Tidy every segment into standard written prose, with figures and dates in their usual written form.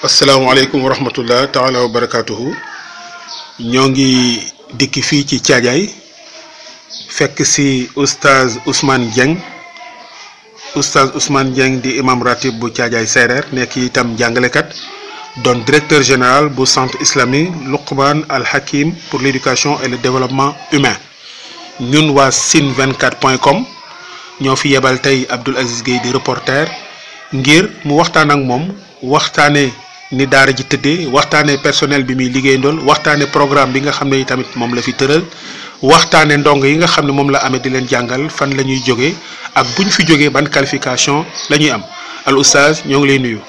asalaamaaleykum wa rahmatullah taala wa barakatuhu ñoo ngi dikki fii ci Thiadiaye fekk si oustaz Ousmane Dieng di imam ratib bu Thiadiaye Serer nekk itam jàngalekat doon directeur général bu centre islamique Luqman Al Hakim pour l'éducation et le développement humain ñun waa Sine24.com ñoo fi yebal tey Abdoul Aziz Gueye di reporter ngir mu waxtaan ak moom waxtaane ni daara ji tëddee waxtaane personnel bi muy liggéeyandool waxtaane programme bi nga xam ne tamit moom la fi tëral waxtaane ndong yi nga xam ne moom la amee di leen jàngal fan la ñuy jógee ak buñ fi jógee ban qualification la ñuy am al oustaz ñoo ngi lay nuyu.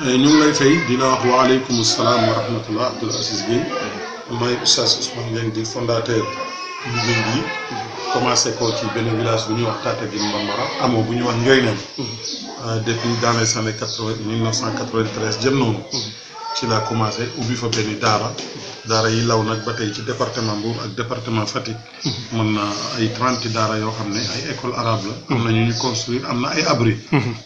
ñu ngi lay fay di la wax waaleykum salaam wa rahmatullah. Abdoul Aziz Gueye mooy oustaz Ousmane Dieng di fondateur liggéey bi commencé ko ci benn village bu ñuy wax Tataguine Bambara amoo bu ñuy wax Ngoynem depuis dans les années 1993 jëm noonu ci la commencé ubbi fa benn daara yi law nag ba tey ci département Mbour ak département Fatick mën na ay 30 daara yoo xam ne ay école arabe la am na ñu construire am na ay abri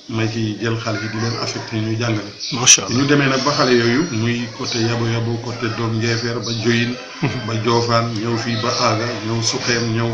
may ki jël xale yi di leen affecté ñuy jàngale macha allah ñu demee nag ba xale yooyu muy côté yabo côté doom Njeefeer ba Joyin ba Joofaan ñëw fii ba Aaga ñëw Suxeem ñëw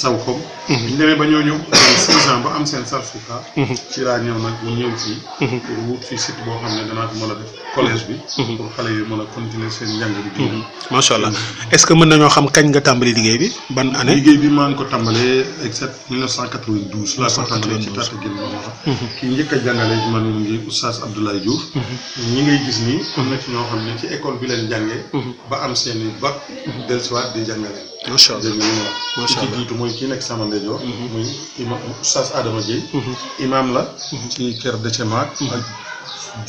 Sawkom ñu demee ba ñooñu 6 ans ba am seen certificat ci laa ñëw nag mu ñëw fii pour wut fii site boo xam ne danaa ko mën a def collège bi pour xale yu mën a continuer seen njàng bi macha allah est-ce que mën nañoo xam kañ nga tàmbali liggéey bi ban année liggéey bi maa ngi ko tàmbalee exact 1992 laa ko tàmbalee ci Tataguine Bambara kii njëkk a jàngale man mu ngi oustaz Abdoulaye Diouf ñi ngay gis nii am na ci ñoo xam ne ci école bi leen jàngee ba am seen i bac dellusiwaat di jàngale macha allah macha allah ci jiitu mooy kii nekk sama ndeyjoor muy imam oustaz Adama Dieye imam la ci kër Dece Maak ak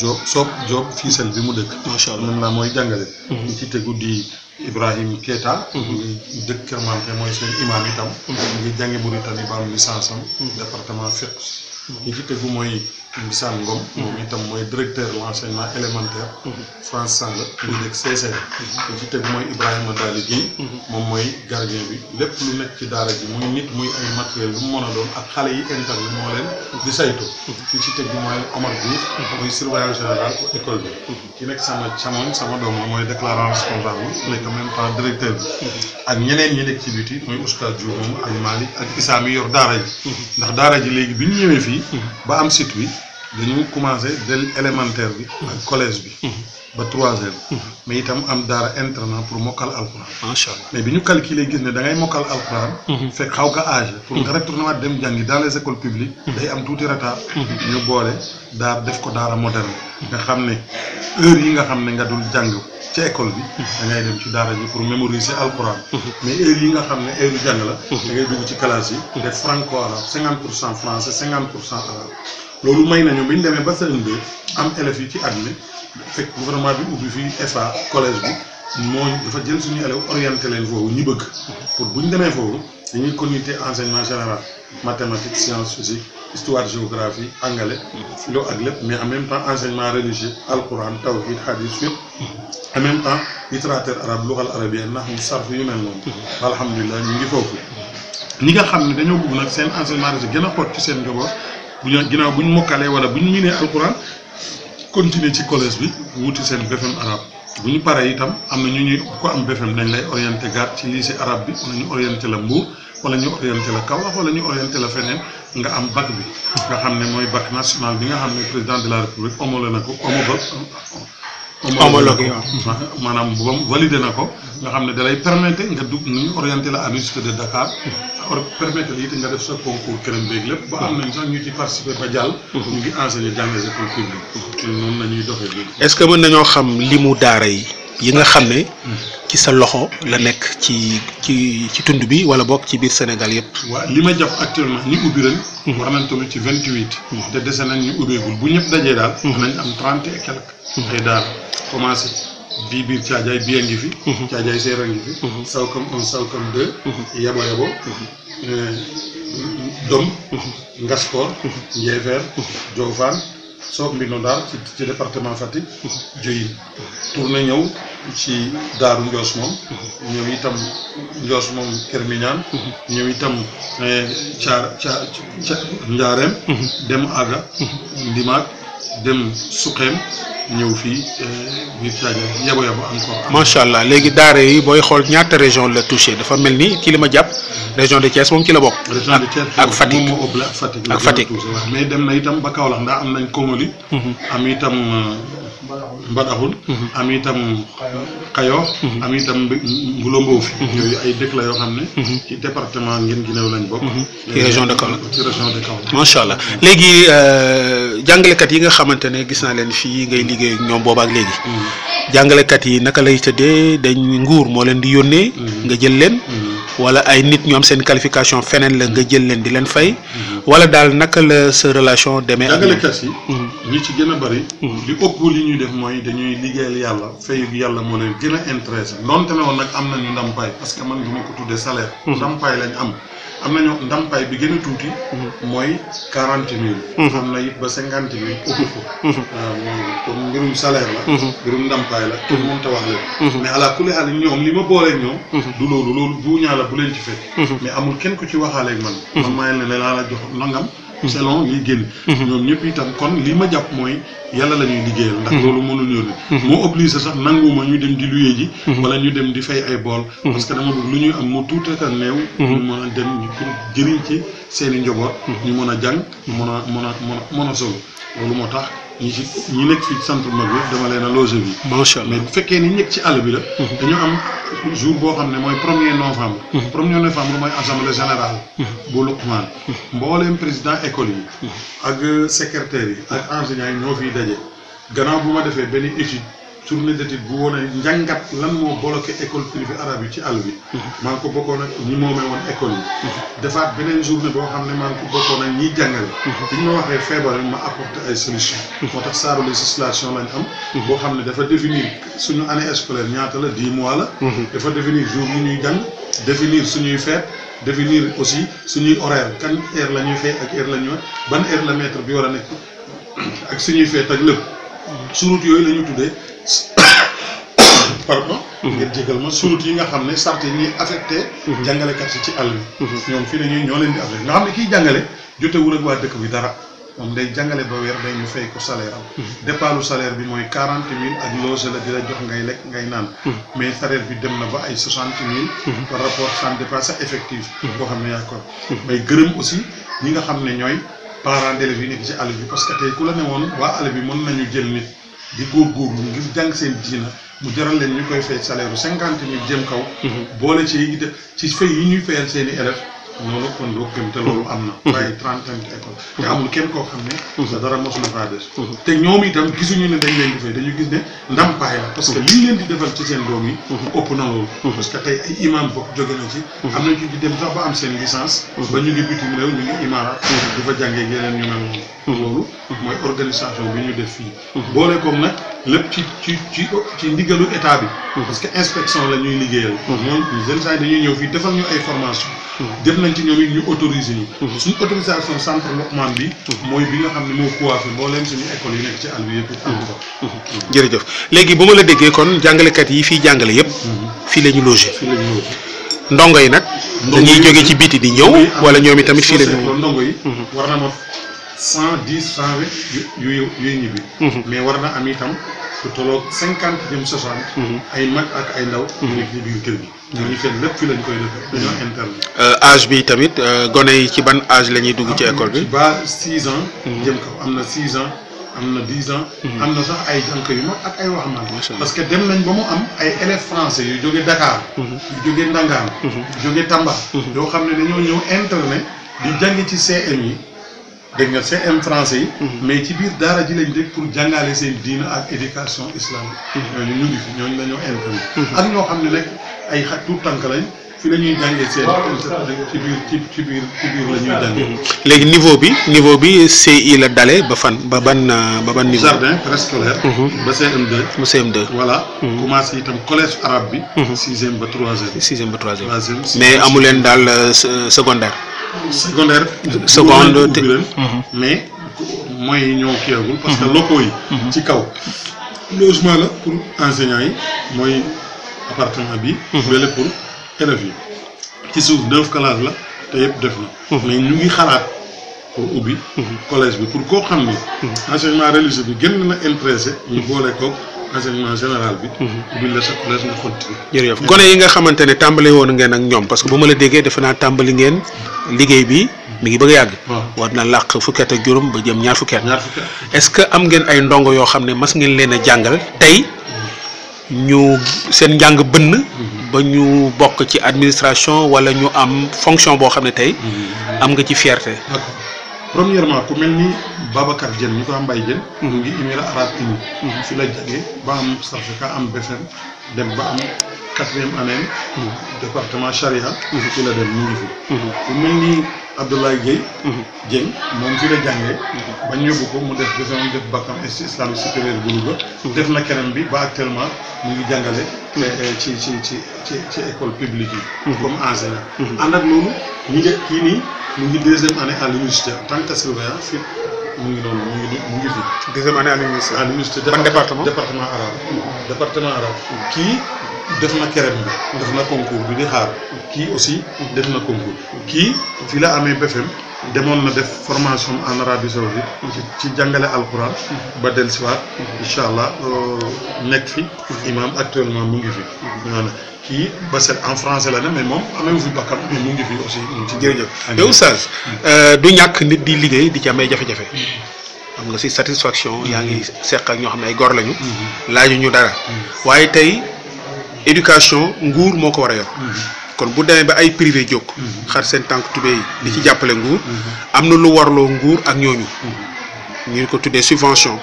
Diop fiisel bi mu dëkk macha allah mën naa mooy jàngale ñi ci tegu di Ibrahim Keita ngi dëkk Kër Manke mooy seen imam itam ngi jànge Mauritanie ba am licence am département fiqh ñi ci tegu mooy Mbissane Ngom moom itam mooy directeur l'enseignement élémentaire France Sall ngi dëkk CCR ñi ci tegu mooy Ibrahima Dali Guèye moom mooy gardien bi lépp lu nekk ci daara ji muy nit muy ay matériel lu mu mën a doon ak xale yi interne moo leen di saytu ñi ci tegu mooy Omar Diouf mooy surveillant général bu école bi ki nekk sama camoñ sama doom la mooy déclarant responsable nekk en même temps directeur bi ak ñeneen ñi nekk ci biti muy Oustaz Diouf moom ak Malick ak Issa mi yor daara ji ndax daara ji léegi bi ñu ñëwee fii ba am site bi dañu commencé del élémentaire bi ak collège bi ba 3e mais itam am daara internat pour mokkal alquran macha allah mais bi ñu calculé gis ne da ngay mokkal alquran fekk xaw nga âgé pour nga retourné waat dem jàngi dans les écoles publiques day am tuuti retard ñu boole def ko daara moderne nga xam ne heure yi nga xam ne nga dul jàng ci école bi da ngay dem ci daara ji pour mémoriser alquran mais heure yi nga xam ne heure yu jàng la da ngay dugg ci classe yi def franco arabe 50% français 50% arabe loolu may nañu bi ñu demee ba CM2 am élèves yi ci at mi fekk gouvernement bi ubbi fii FA collège bi moo dafa jël suñu élèves orienté leen foofu ñi bëgg pour bu ñu demee foofu dañuy continuer enseignement général mathématiques sciences physique histoire géographie anglais philo ak lépp mais en même temps enseignement religieux alquran tawhid hadith yëpp en même temps littérature arabe lughal arabienne nahwu sarf yu mel noonu alhamdulilah ñu ngi foofu ñi nga xam ne dañoo bëgg nag seen enseignement religieux gën a xóot ci seen njaboot bu ñu ginnaaw bu ñu mokkalee wala bu ñu miinee alquran continuer ci collège bi wuti seen BFEM arabe bu ñu paree itam am na ñu ñuy ko am BFEM dañ lay orienté gaat ci lycée arabe bi wala ñu orienté la Mbour wala ñu orienté la Kaolack wala ñu orienté la feneen nga am bac bi nga xam ne mooy bac national bi nga xam ne président de la république homologué na ko homologué maanaam validé na ko nga xam ne da lay permettre nga dugg ñu orienté la à l'université de Dakar permettre la it nga def sa concours këram beeg lépp ba am nañ sax ñu ci participer ba jàll ñu ngi enseigner dans les écoles publiques noonu la ñuy doxee léegi est-ce que mën nañoo xam limu daara yi nga xam ne ci sa loxo la nekk ci tund bi wala bokk ci biir Sénégal yëpp waaw li ma jàpp actuellement ñi ubbi ren war nañ toll ci 28 te dese nañ ñu ubbeegul bu ñëpp dajee daal nañ am 30 et quelques ay daara commencé bii biir Thiadiaye bi a ngi fi Thiadiaye Serer ngi fi Sawkam 1 Sawkam 2 yabo Dom Ngaskor Njeefeer Diofane Sook Mbino Ndar ci département Fatick Joyin tourné ñëw ci Daaru Njoos moom ñëw itam Njoos moom Kër Miñaan ñëw itam Njaareem dem Aga Ndimaak dem Suqeem ñëw fii biir Thiadiaye yabo encore. macha allah léegi daara yi booy xool ñaata région la touché dafa mel ni ci li ma jàpp région de Thiès moom ci la bokk. région de Thiès ak Fatick moom moo ëpp Fatick ak Fatick mais dem na itam ba Kaolack ndax am nañ Komoli. am itam Mbadakhoune. am itam Kayor. am itam Ngulombo fi. yooyu ay dëkk la yoo xam ne. ci département ngeen Guinéew lañ bokk. ci région de Kaolack ci région de Kaolack. macha allah léegi jàngalekat yi nga xamante ne gis naa leen fii ngay liggéey ak ñoom booba ak léegi. jàngalekat yi naka lay tëddee dañ nguur moo leen di yónnee. nga jël leen. wala ay nit ñu am seen qualification feneen la nga jël leen di leen fay. wala daal naka la sa relation demee. ak jàngalekat yi. ñi ci gën a bari. li ëpp li ñuy def mooy dañuy liggéeyal yàlla fayu yàlla moo leen gën a intéressé donte ne woon nag am nañu ndampaay parce que man du ma ko tuddee salaire. ndampaay lañ am. am nañu ndampaay bi gën a tuuti. mooy 40 000. am na it ba 50 000 ëpp ko. waaw comme mbirum salaire la. mbirum ndampaay la. kenn mënut a wax leen. mais ala kulli xaal ñoom li ma booleeg ñoom. du loolu bu ñaala bu leen ci fekk. mais amul kenn ku ci waxaaleeg man. man maa ngi leen laa la jox nangam. selon liy génn. ñoom ñëpp itam kon li ma jàpp mooy yàlla la ñuy liggéeyal. ndax loolu mënul yónni. moo obligé sax nanguma ñu dem di luye ji. wala ñu dem di fay ay bool. parce que dama bëgg lu ñuy am mu tuuti ak néew. ñu mën a dem pour jëriñ ci seen i njaboot. ñu mën a jàng mën a solo loolu moo tax ñi nekk fii centre mag bi dama leen a loger bi. macha allah mais bu fekkee ni nekk ci àll bi la. dañu am jour boo xam ne mooy 1er novembre. 1er novembre mooy assemblée générale. bu Luqman. mbooleem président école yi. ak secrétaire yi. ak enseignants yi ñoo fiy daje. gannaaw bu ma defee benn étude journée d'étude bu woon a njàngat lan moo bloqué école privée arabe yi ci àll bi. maa ngi ko bokkoon ak ñi moomee woon école yi. defaat beneen journée boo xam ne maa ngi ko bokkoon ak ñiy jàngale. bi ñu ma waxee feebar yi ma apporté ay solution moo tax saaru législation lañ am. boo xam ne dafa définir suñu année scolaire ñaata la 10 mois la. dafa définir jour yi ñuy jàng définir suñuy fête définir aussi suñuy horaire kan heure la ñuy fay ak heure la ñuy ban heure la maître bi war a nekk ak suñuy fête ak lépp. surut yooyu la ñu tuddee pardon. ngir jégal ma surut yi nga xam ne sart yi ñuy affecté. jàngalekat yi ci àll bi. ñoom fii dañuy ñoo leen di affecté nga xam ne kiy jàngale jotewul ak waa dëkk bi dara moom day jàngale ba weer day ñu fay ko salaire am. départu salaire bi mooy 40 000 ak loge la di la jox ngay lekk ngay naan. mais salaire bi dem na ba ay 60 000. par rapport sans dépasse effectif. boo xam ne yaa ko may gërëm aussi ñi nga xam ne ñooy parents d'élèves yi nekk ci àll bi parce que tey ku la ne woon waa àll bi mën nañu jël nit di góorgóorlu ngir jàng seen diina mu jaral leen ñu koy fay salaire bu 50 000 jëm kaw. boole ci fay yi ñuy fayal seen i élèves loolu kon doo gëm te loolu am na. waaye 30 école te amul kenn koo xam ne. sa dara mos na faa des. te ñoom itam gisuñu ne dañ leen di fay dañu gis ne ndampaay la parce que lii leen di defal ci seen doom yi. ëpp na loolu. parce que tey ay imam bopp jóge na ci. am nañ ci di dem sax ba am seen licence. ba ñu ngi bitim réew ñu ngi imaaraat. di fa jàngee yeneen ñu mel noonu. loolu mooy organisation bi ñu def fii. boole koom nag lépp ci ndigalu état bi. parce que inspection la ñuy liggéeyal. ñoom yenn saa yi dañuy ñëw fii defal ñu ay formation def nañ ci ñoom it ñu autorisé ñu. suñu autorisation centre Luqman bi. mooy bi nga xam ne moo coiffé mbooleem suñu école yi nekk ci àll bi yëpp it am ko. jërëjëf léegi bu ma la déggee kon jàngalekat yi fii jàngale yëpp. fii la ñu logé. fii la ñu logé. ndongo yi nag. dañuy jóge ci biti di ñëw. wala ñoom itamit fii la ñu. ndongo yi. war na ma 110 120 yuy ñibbi. mais war na am itam lu tolloog 50 jëm 60. ay mag ak ay ndaw. ñu nekk ci biir kër gi. ñu fekk lépp fi lañ koy defee dañoo interne. âge bi tamit gone yi ci ban âge la ñuy dugg ci école bi. ba 6 ans. jëm kaw am na 6 ans am na 10 ans. am na sax ay jànk yu mag ak ay waxambaane. parce que dem nañ ba mu am ay élèves français yu jóge Dakar. yu jóge Ndangaan. yu jóge Tamba. yoo xam ne dañoo ñëw internet di jàng ci CM yi. dégg nga CM français yi. mais ci biir daara ji lañ dégg pour jàngale seen diina ak éducation islamique. ñooñu ñu ngi fi ñooñu la ñoo internet. ak ñoo xam ne nag ay tout tànk lañ fi la ñuy jàngee seen ci biir la ñuy jàngee. léegi niveau bi CI la dalee ba fan ba ban niveau. jardin préscolaire. ba CM2. ba CM2. voilà. commencé itam collège arabe bi. 6e ba 3e. 6e ba 3e. mais amu leen daal secondaire. seconde mais moyens yi ñoo kiiagul parce que locaux yi ci kaw logement la pour enseignants yi mooy appartement bi bele pour élèves yi ci suuf 9 classes la te yëpp def na mais ñu ngi xalaat pour ubbi collège bi pour koo xam ni enseignement religieux bi gën na intéressé ñu boole ko enseignement général bi ubbi la sa collège nga continuer. jërëjëf gone yi nga xamante ne tàmbali woon ngeen ak ñoom parce que bu ma la déggee defe naa tàmbali ngeen liggéey bi mi ngi bëgg a yàgg. war na làq fukki at ak juróom ba jëm ñaar fukki at. est-ce que am ngeen ay ndongo yoo xam ne mas ngeen leen a jàngal tey ñu seen njàng bënn ba ñu bokk ci administration wala ñu am fonction boo xam ne tey am nga ci fierté. d'accord premièrement ku mel ni Babacar Dieng ñu ko am Mbaye Dieng mu ngi Émirats Arabes Unis fi la jagee ba am certificat am BFEM dem ba am 4e année département charia fi la dem mu ngi fi ku mel ni Abdoulaye Gueye Dieng moom fi la jàngee bañ yóbbu ko mu def BFEM def baccam islamique supérieur bu Louga def na keneen bi ba actuellement mu ngi jàngale ci école publique yi comme enseignant ànd ak loolu ñu ngi kii nii mu ngi 2e année à l'université en tant que surveillant fi mu ngi noonu mu ngi fi 2e année à l'université. à l'université ban département arabe kii def na kerem bi def na concours bi di xaar kii aussi def na concours kii fi la amee BFEM demoon na def formation en Arabie Saoudite ci jàngale alquran ba dellusiwaat incha allah nekk fi imam actuellement mu ngi fi maanaam kii ba set en français la ne mais moom amee wu fi bakkam mais mu ngi fi aussi mu ngi ci jërëjëf yow Oustaz du ñàkk nit di liggéey di ci am ay jafe-jafe am nga si satisfaction yaa ngi seq ak ñoo xam ne ay gor lañu laaju ñu dara waaye tey éducation nguur moo ko war a yor kon bu demee ba ay privé jóg xar seen tànk tubéy di ci jàppale nguur am na lu warloo nguur ak ñooñu ñu ko tuddee subvention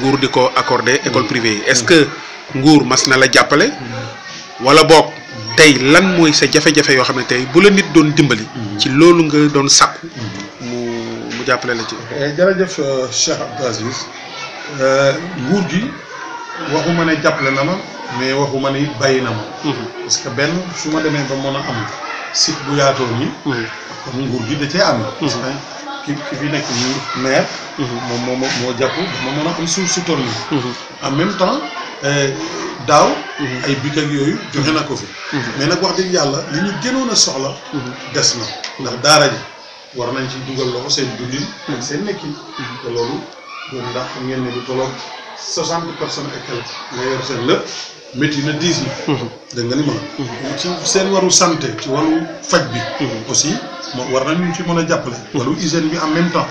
nguur di ko accordé école privée yi est-ce que nguur mas na la jàppale wala boog tey lan mooy sa jafe-jafe yoo xam ne tey bu la nit doon dimbali ci loolu nga doon sàkku mu jàppale la ci. jërëjëf Cheikh Abdou Aziz nguur gi waxuma ne jàppale na ma mais waxuma ne bàyyi na ma. parce que benn su ma demee ba mën a am site bu yaatoo nii. kon nguur gi da cee am. parce que ki fi nekk nii maire. moom moo jàpp ma mën a am suuf si toll nii. en même temps daaw. ay bik ak yooyu joxe na ko fi. mais nag wax dëgg yàlla li ñu gënoon a soxla. des na ndax daara ji war nañ ci dugal loxo seen dundin ak seen nekkin. te loolu loolu ndax xam ngeen ne lu tolloog 60 personnes et quelques nga yor seen lépp métti na 10 na. dégg nga ni ma ci seen waru santé ci wàllu faj bi. aussi war nañu ci mën a jàppale. wàllu hygiène bi en même temps.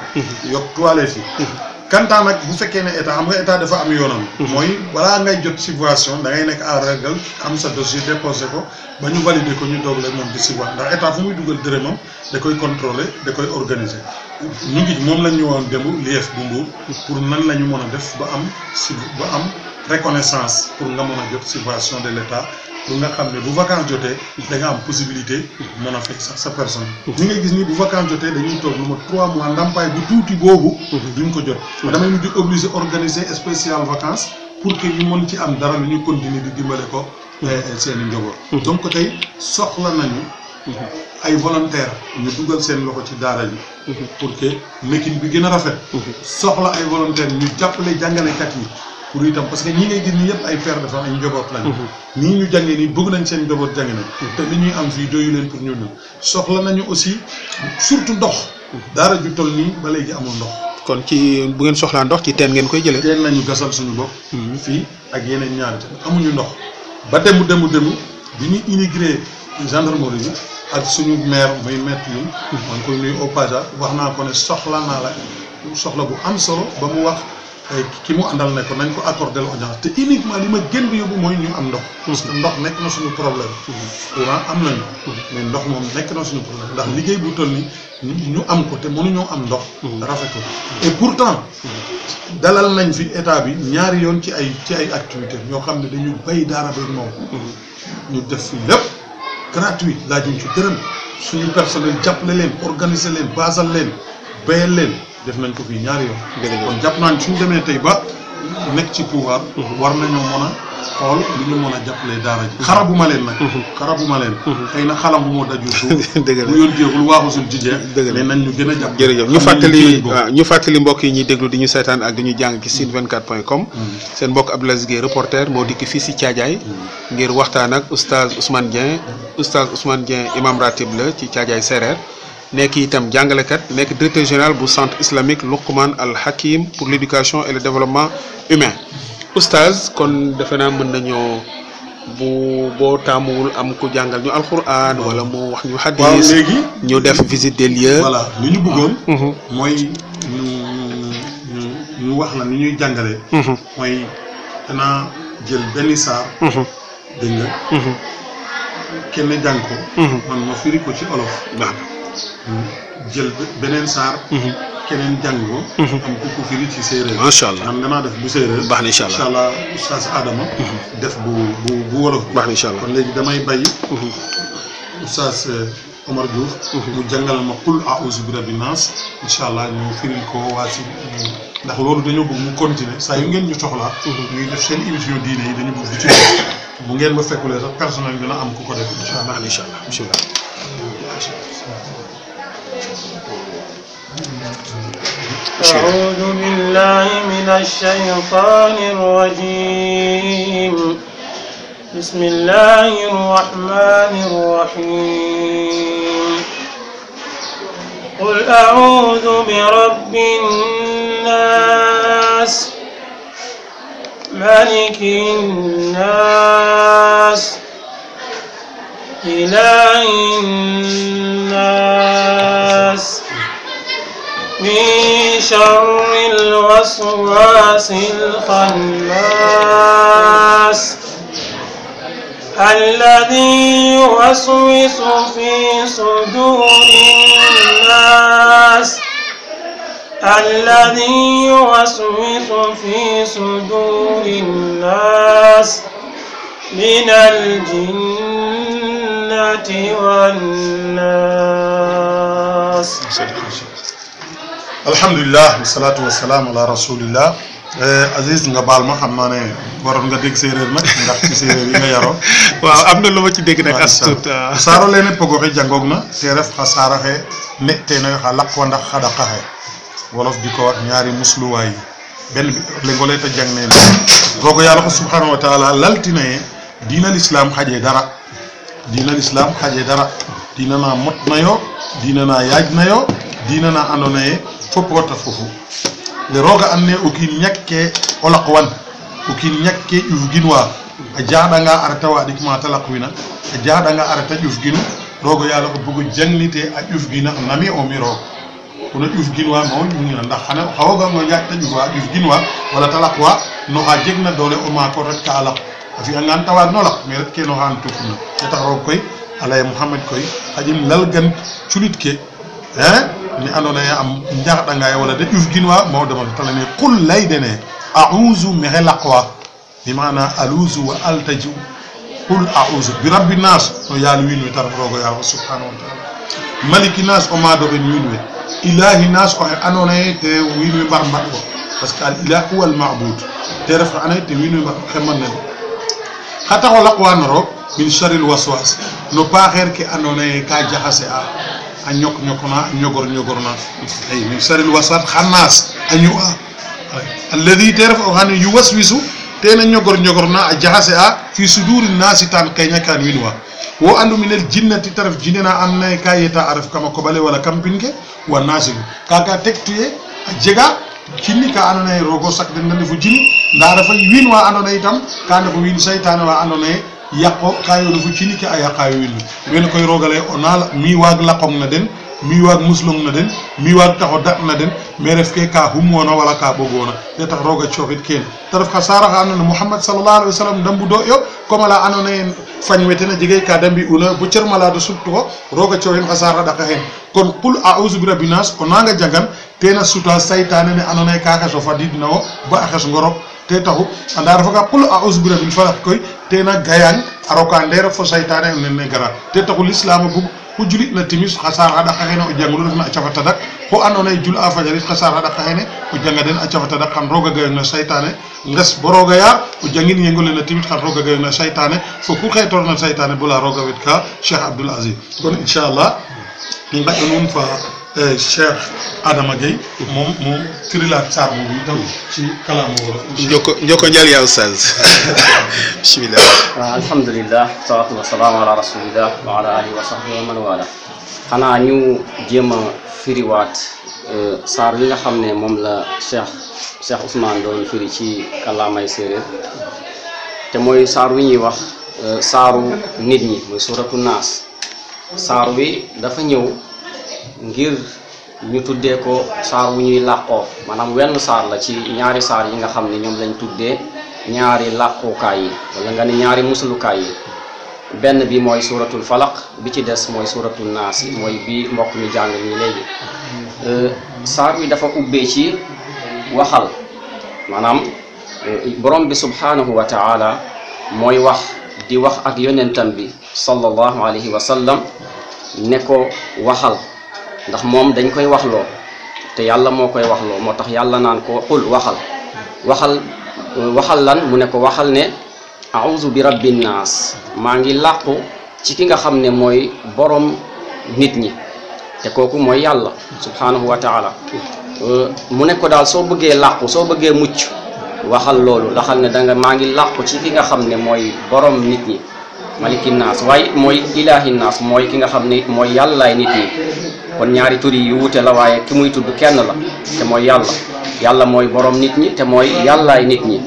yokk toilette yi. kantaa nag bu fekkee ne état xam nga état dafa am yoonam. mooy balaa ngay jot subvention da ngay nekk à règle am sa dossier déposé ko ba ñu valider ko ñu doog la moom di subvention ndax état fu muy dugal dërëmam da koy contrôler da koy organiser. ñu ngi moom lañ ñu woon démb l'IEF bu Mbour pour nan la ñu mën a def ba am reconnaissance pour nga mën a jot subvention de l'état pour nga xam ne bu vacances jotee da nga am possibilité mën a fekk sax sa personne. ñi nga gis ni bu vacances jotee dañuy toog lu ma 3 mois ndàmpaay bu tuuti boobu. duñ ko jot. damay mujj obligé organiser spécial vacances pour que ñu mën ci am dara lu ñu continuer di dimbale ko seen i njaboot. donc tey soxla nañu. ay volontaires ñu dugal seen loxo ci daara ji. pour que nekkin bi gën a rafet. soxla ay volontaires ñu jàppale jàngalekat yi. pour itam parce que ñi ngay gis nii yëpp ay père de famille ay njaboot lañu. ñii ñu jàngee nii bëgg nañ seen njaboot jàngi nañ. te li ñuy am fii doyu leen pour ñu soxla nañu aussi surtout ndox. daara ju toll nii ba léegi amul ndox. kon ci bu ngeen soxlaa ndox ci teen ngeen koy jëlee. teen nañu gasal suñu bopp. fii ak yeneen ñaari teen amuñu ndox. ba demu bi ñu immigré gendarmerie bi ak suñu maire muy maître ñun. maa ngi koy nuyu au passage wax naa ko ne soxla naa la soxla bu am solo ba mu wax. ki mu àndal ne ko nañ ko accordé l'audience te uniquement li ma gën bi yóbbu mooy ñu am ndox. parce que ndox nekk na suñu problème. courant am nañu. mais ndox moom nekk na suñu problème ndax liggéey bu toll ni ñu am ko te mënuñoo am ndox. rafetul et pourtant dalal nañ fi état bi ñaari yoon ci ay activités ñoo xam ne dañu bay daara ba moom. ñu def fi lépp gratuit laajuñ ci dërëm suñu personnel jàppale leen organiser leen basal leen bayal leen. def nañ ko fii ñaari yoon. kon jàpp naa ne suñu demee tey ba nekk ci pouvoir. war nañoo mën a xool lu ñu mën a jàppalee daara ji. xarabuma leen nag. xarabuma leen. xëy na xalam bu moo dajul suuf. dëgg la bu yoon jéegul waaxusul ci jeex. dëgg la mais nañ ñu gën a jàpp. jërëjëf ñu fàttali mbokk yi ñuy déglu di ñu seetaan ak di ñu jàng ci site24.com. seen mbokk Abdou Aziz Gueye reporter moo dikk fii si Thiadiaye. ngir waxtaan ak oustaz Ousmane Dieng imam ratib la ci Thiadiaye Serer. nekk itam jàngalekat nekk directeur général bu centre islamique Luqman Al Hakim pour l'éducation et le développement humain oustaz kon defe naa mën nañoo bu boo taamuwul am ku jàngal ñu alquran wala mu wax ñu hadis. waaw léegi ñu def visite des lieux. voilà li ñu bëggoon. mooy ñu wax la ni ñuy jàngalee. mooy danaa jël benn saar. dégg nga. kenn jàng ko. man ma firi ko ci olof. jël beneen saar. keneen jàng ko. am ku ko firi ci séeréer. macha allah man danaa def bu séeréer. baax na incha allah incha allah oustaz Adama. def bu wolof. baax na incha allah kon léegi damay bàyyi. oustaz Omar Diouf. mu jàngal ma qul a'uuzu bi rabbin naas. incha allah ñu firil ko waa si ndax loolu dañoo bëgg mu continuer saa yu ngeen ñu soxlaa. ñuy def seen émission diine yi dañu bëgg di ci bu ngeen ma fekkulee sax personnel dina am ku ko def incha allah. incha allah bismillah. أعوذ بالله من الشيطان الرجيم بسم الله الرحمن الرحيم قل أعوذ برب الناس ملك الناس إله الناس من شر الوسواس الخناس الذي يوسوس في صدور الناس من الجنة والناس. alhamdulilah wasalaatu wasalaam ala rasulillah. Aziz nga baal ma xam naa ne waroon nga dégg séeréer nag ndax ci séeréer yi nga yaroo. waaw am na lu ma ci dégg nag as tuut. saaro leene pogoxe jangoog na te ref xa saaraxe ne teenoyo xa laq wa ndax xada qaxe wolof di ko wax ñaari musluwaay yi benn bi lengole ta jang neen roogo yàlla ko subhanahu wa taala laltina ye diina l'islam xaje dara diina na mot nayo diina na yaaj nayo diina na andoona ye fop wota fofu le roga and naye o kiin ñakke o laq wan o kiin ñakke ƴufginwa a jaxɗanga a reta waɗik mata laqwina a jaxɗanga a reta ƴufginu roga yaala ko bugo jangnite a ƴufgina nami o mi roog kono ƴufginwa ma o ƴufgina ndax xane xawogango ñaƴta ƴufwa ƴufginwa wala ta laqwa no xa jegna doole o maako ret ka a laq a fi'angan ta waag no laq mais ret ke no xa tupuna te tax roog koy a lay Mouhamed koy xaƴim lalgan culit ke ni andoona yee am njaxɗanga ye wala de ƴufginwa mawɗo man talane qul laydene a'uuzu mexe laqwa bi maana aluuzu wa altaju qul a'uuzu bi rabbi nas no yaal wiin we ta ref roogo yaal subhanahu wa taala maliki nas o maadoxen wiin we ilahi nas oxe andoona yee te wiin we mbar mbaɗ ko parce que al ilahu wal ma'bud te ref xe andoona yee te wiin we mbar xeman nen xa tax o laqwa no roog min charil waswas no paaxeer ke andoona yee ka jaxase a ñokna a ñogorna ay min saril wasat xannaas a ñu'a alladi te ref o xane yuwaswisu tena ñogorna a jaxase a fi suduri naasi tan kayña kan wiin wa wo andu minel jinnati te ref jinne na andona ye ka yeta a ref kama koɓale wala kam pin ke wa naasigu kaka tektuye a jega jinni ka andona ye rogo sak den na ndefu jinni nda refa wiin wa andona ye itam ka ndefu wiin saytane wa andona ye yaqo kayo no fu cini ke a yaqayo wiin wene koy rogale o naala mi waag laqong na den mi waag muslong na den mi waag taxo dat na den mais ref ke ka humwona wala ka ɓogona te tax roga cooxit kene te ref xa saara xa andona Mouhammad sallallahu alaihi wa sallam dambudo yo comme ala andona ye fañ we ten a jege ka de mbi'una bo cer malade suttuxo roga cooxin xa saara ɗaka xen kon qul a'uzu bi rabbi nas o nanga jangan tena suta saytane ne andona ye ka xeso fadidna wo ba a xes ngorok te taxu anda refa ka qul a'uzu bi rabbil falaq koy tena gayang a roka ndeer fo saytane nene gara te taxu l'islam a bug ku julit na timis xa saar xa ɗaka xene o jangulu refna a cafa tadak xo andona ye jul a fajarit xa saar xa ɗaka xene o janga den a cafa tadak xan roga gayong na saytane nges bo roga yaar o jangin yengole na timit xan roga gayong na saytane fo ku xeetorna saytane bula roga wet ka Cheikh Abdoul Aziz kon inchallah i ngaƴo nuun fa Cheikh Adama Gueye moom firilaat saar boobu itam ci kalaamu wolof. njoko njal yaa oustaz bismillah. alhamdulillah salaatu wa salaamu ala rasulillah wa ala alihi wa sahbihi wa man wala xanaa ñu jéem a firiwaat saar yi nga xam ne moom la Cheikh Ousmane doon firi ci kàllaamay séeréer te mooy saar wi ñuy wax saaru nit ñi muy suratu naas. saar wi dafa ñëw ngir ñu tuddee ko saar wu ñuy làqoo maanaam wenn saar la ci ñaari saar yi nga xam ne ñoom lañ tuddee ñaari làqukaay yi wala nga ne ñaari musulukaay yi. benn bi mooy suratul falaq bi ci des mooy suratul naas yi mooy bi mbokk mi jàng ñi léegi saar wi dafa ubbee ci waxal maanaam borom bi subhanahu wa taala mooy wax di wax ak yonentam bi sallallahu alayhi wa sallam ne ko waxal ndax moom dañ koy waxloo te yàlla moo koy waxloo moo tax yàlla naan ko xul waxal lan mu ne ko waxal ne a'udhu bi rabbin naas maa ngi làqu ci ki nga xam ne mooy borom nit ñi te kooku mooy yàlla subhanahu wa taala mu ne ko daal soo bëggee làqu soo bëggee mucc waxal loolu laxal ne danga maa ngi làqu ci ki nga xam ne mooy borom nit ñi maliki naas waaye mooy ilaahi naas mooy ki nga xam ne mooy yàllaay nit ñi kon ñaari tur yi yu wute la waaye ki muy tudd kenn la te mooy yàlla mooy borom nit ñi te mooy yàllaay nit ñi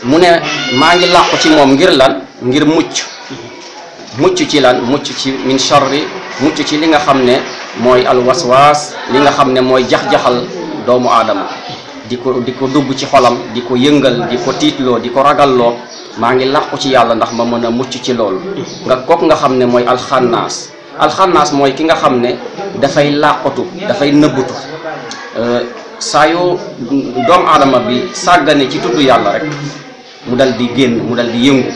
mu ne maa ngi làqu ci moom ngir lan ngir mucc ci lan mucc ci min sharri mucc ci li nga xam ne mooy alwaswaas li nga xam ne mooy jax-jaxal doomu aadama di ko dugg ci xolam di ko yëngal di ko tiitloo di ko ragalloo maa ngi làqu ci yàlla ndax ma mën a mucc ci loolu kooku nga xam ne mooy alxannaas mooy ki nga xam ne dafay làqatu dafay nëbbutu saa yoo doomu aadama bi sàggane ci tudd yàlla rek mu dal di génn mu dal di yëngu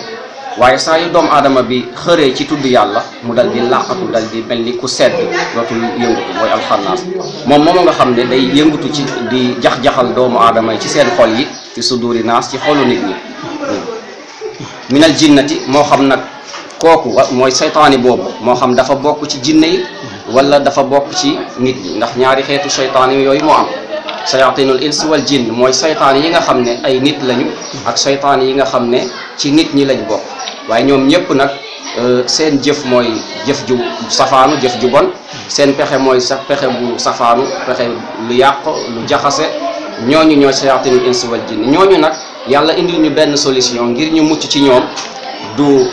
waaye saa yu doomu aadama bi xëree ci tudd yàlla mu dal di làqatu dal di mel ni ku sedd dootul yëngutu mooy alxannaas moom nga xam ne day yëngutu ci di jax-jaxal doomu aadama yi ci seen xol yi ci suduri naas ci xolu nit ñi minal jinnati moo xam nag kooku mooy seytaani boobu moo xam dafa bokk ci jinne yi wala dafa bokk ci nit ñi ndax ñaari xeetu seytaani yooyu moo am sayatinul ins wal jinn mooy seytaan yi nga xam ne ay nit lañu ak seytaan yi nga xam ne ci nit ñi lañ bokk waaye ñoom ñëpp nag seen jëf mooy jëf ju safaanu jëf ju bon seen pexe mooy sax pexe bu safaanu pexe lu yàq lu jaxase ñooñu ñooy sayatinul ins wal jinn ñooñu nag yàlla indil ñu benn solution ngir ñu mucc ci ñoom du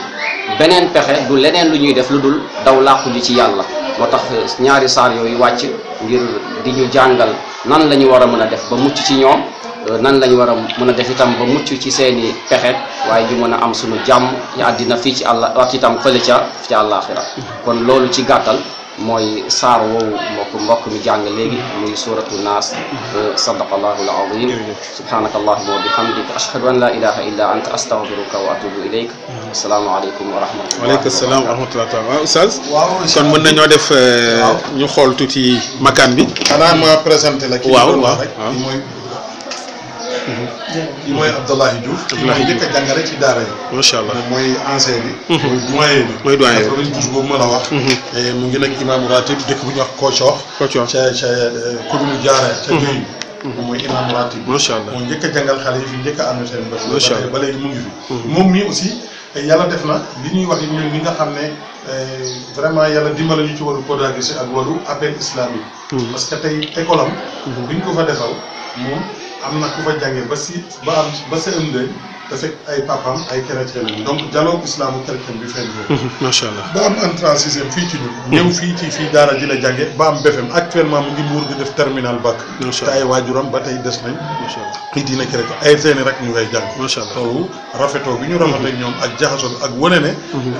beneen pexe du leneen lu ñuy def lu dul daw làqu ji ci yàlla moo tax ñaari saar yooyu wàcc ngir di ñu jàngal nan la ñu war a mën a def ba mucc ci ñoom nan la ñu war a mën a def itam ba mucc ci seeni pexe waaye ñu mën a am suñu jàmm ci àddina fii ci àlla ak itam fële ca àllaaxira kon loolu ci gàttal mooy saar woowu mbokk mi jàng léegi muy suratu naas sadaqallahu al-azim subhanaka allahumma wa bihamdika ashhadu an la ilaha illa anta astaghfiruka wa atubu ilayk assalaamu aleykum wa rahmatullah waaleykum salaam wa rahmatullah taala waaw oustaz kon mën nañoo def ñu xool tuuti makaan bi xanaa ma présenté la kii waaw rek kii mooy Abdoulahi Diouf mooy njëkk a jàngale ci daara yi macha allah mooy ancien bi mooy doyen bi 92 boobu ma la wax mu ngi nag imaamu ratib dëkk bu ñuy wax Kocoox ca commune Diarra ca Guèye moom mooy imaamu ratib macha allah moo njëkk a jàngal xale yi fi njëkk a am seen bés ba léegi mu ngi fi moom mii aussi yàlla def na li ñuy wax ñun ñi nga xam ne vraiment yàlla dimbala ñu ci waru pédagogie ak waru appel islamique parce que tey école am biñ ko fa defal moom am na ku fa jàngee ba CM2 te fekk ay papam ay chrétien lañu donc dialogue islamo-chrétien bi feeñ foofu macha allah ba am entrée en sixième fii ci ñun ñëw fii daara ji la jànge ba am BFM actuellement mu ngi Mbuur di def terminal bac te ay waajuram ba tey des nañ i diina chrétien ay seeni rek ñu ngay jàng macha allah loolu rafetoo bi ñu rafet ak ñoom ak jaxasoo ak wane ne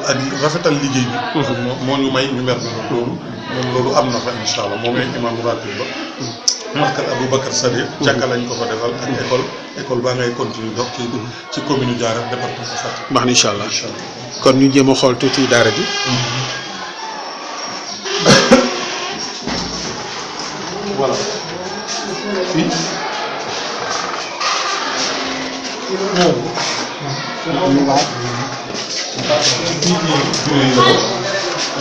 ak rafetal liggéey bi moo ñu may ñu mer loolu moom loolu am na fa incha allah moom lañ imam ratib ba Makar Aboubacar Sadiq jàkka lañ ko fa defal ak école baa ngay continuer dox ci commune Diarra département Fatick. baax na incha allah kon ñu jéem a xool tuuti daara ji. voilà fii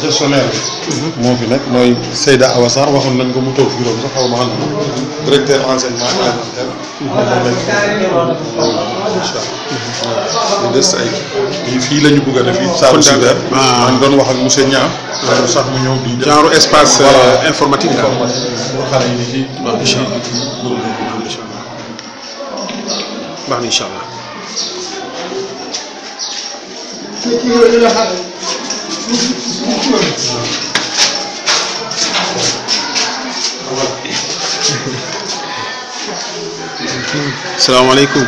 gestionnaire bi moo fi nekk mooy Seyda Awa Sarr waxoon nañ ko mu toog bureau bi sax xaw ma xam ne directeur enseignement élémentaire moom lañ incha allah ñu des ay fii la ñu bëgg a def fii salle cyber maa ngi doon wax ak monsieur Niang sax mu ñëw di genre espace informatique daal xale yi ci baax na incha allah salaamaaleykum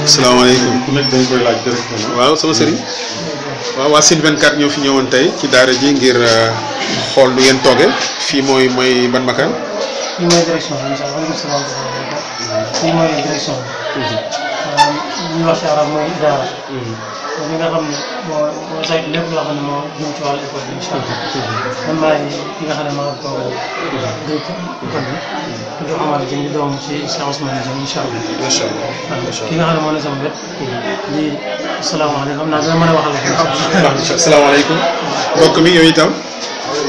salaamaaleykum ku nekk dañ koy laaj directement waaw sama sëriñ waaw waa Sine 24 ñoo fi ñëwoon tey ci daara ji ngir xool lu ngeen tooge fii mooy ban makaan fii mooy direction bi incha allah fii mooy direction bi. li ñuy wax ci arab mooy idaara. li nga xam ne moo saytu lépp loo xam ne moo jëm ci wàllu école bi incha allah. man maay ki nga xam ne maa toogal directeur école bi. di Omar Dieng di doom ci Cheikh Ousmane Dieng incha allah. macha allah ki nga xam ne moo ne sama wet. di asalaamaaleykum xam naa dina mën a waxal. asalaamaaleykum mbokk mi yow itam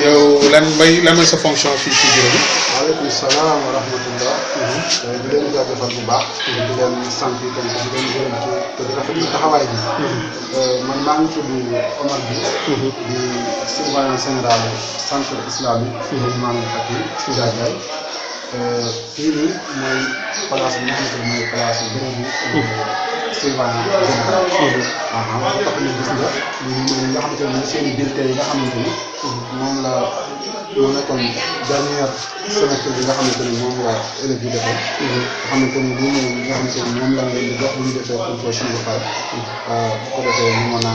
yow lan mooy sa fonction fii ci bureau bi. waaleykum salaam wa rahmatullah. di leen jaajëfal bu baax. di leen sant itam di leen gërëm te di rafetlu taxawaay bi. man maa ngi tudd Omar bi. di surveillant général centre islamique. Imam Hakim si Diagne. fii nii mooy place bi nga xamante ne mooy place bërëbu surveillant général. ba tax na gis nga lii mooy nga xamante ne seen i bulletins yi nga xamante ni moom la moo nekkoon dernière semestre bi nga xamante ne moom la élèves yi defoon. nga xamante ni lii mooy nga xamante ni moom la leen di jox bu ñu defee contrôle ba pare. bu ko defee ñu mën a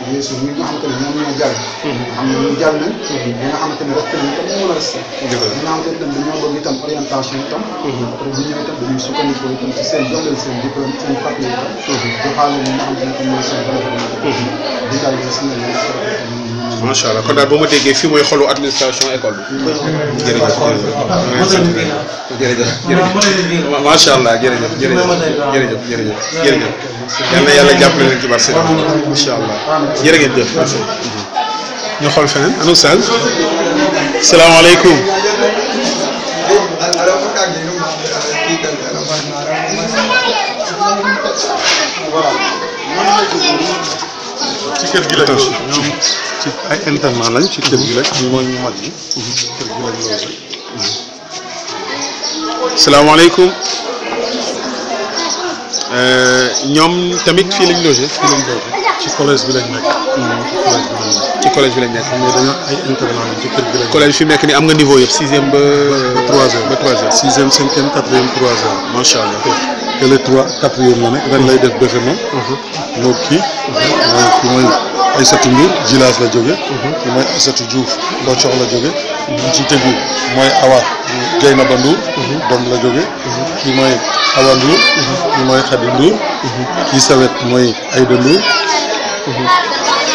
weesu ñi nga xamante ne ñoom ñoo jàll. xam ne ñu jàll nañ. ñi nga xamante ne resté nañ itam ñu mën a resté. ñi nga xamante ne itam dañoo bëgg itam orientation itam. après bu ñëwee itam dañuy sukkandiku itam ci seen jox leen seen diplôme seen papier itam. joxaale ñi nga xamante ne itam mooy seen bénéfice. di daal di si ne macha allah kon daal bu ma déggee fii mooy xolu administration école bi. jërëjëf jërëjëf macha allah jërëjëf yal na yàlla jàppale leen ci barke incha allah jërë ngeen jëf. ñu xool feneen anu Oustaz salaamaaleykum. ci kër gi lañ ñoom ci ay internat lañ ci kër gi rek ñu mooy ñu mag yi kër gi lañ loolu salaamaaleykum ñoom tamit fii lañ logé ci collège bi lañ nekk ci collège bi lañ nekk mais dañoo ay internat lañ ci kër gi lañ collège fi mu nekk nii am nga niveau yëpp 6e ba 3e ba 3e 6e 5e 4e 3e macha allah te le 4e la nekk ren lay def defe moom moo kii mooy Aïssatou Ndour Djilaas la jóge ki mooy Aïssatou Diouf Loccox la jóge ñu ci tegu mooy Awa Dieynaba Ndour doom la jóge ki mooy Awa Ndour ki mooy Khady Ndour kii sawet mooy Aïda Ndour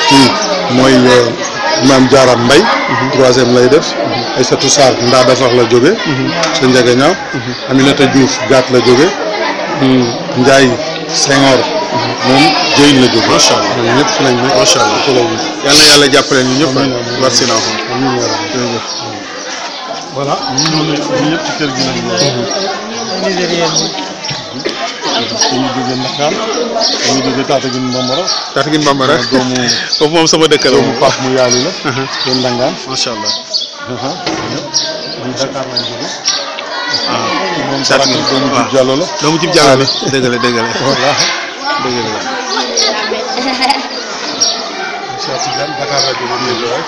kii mooy Mame Diarra Mbaye 3e lay def Aïssatou Sarr Ndada Fax la jóge sa Ndiagañaaw Aminata Diouf Gaat la jóge Ndiaye Senghor moom Dieye la jóge macha allah ñoom ñëpp fi lañ nekk macha allah yal na yàlla jàppale ñu ñëpp war si naa ko voilà ñu ñëpp ci kër gi lañ dañuy jóge Ndakar dañuy jóge Tataguine Bambara doomu foofu moom sama dëkk la doomu Pape mu yàllu la doon Ndangaan macha allah ñëpp Dakar lañ jóge moom Tataguine doomu Djib Diallo la doomu Djib Diallo la dëgg la dëgg la voilà dëgg la Cheikh Tidiane Dakar la jóge rek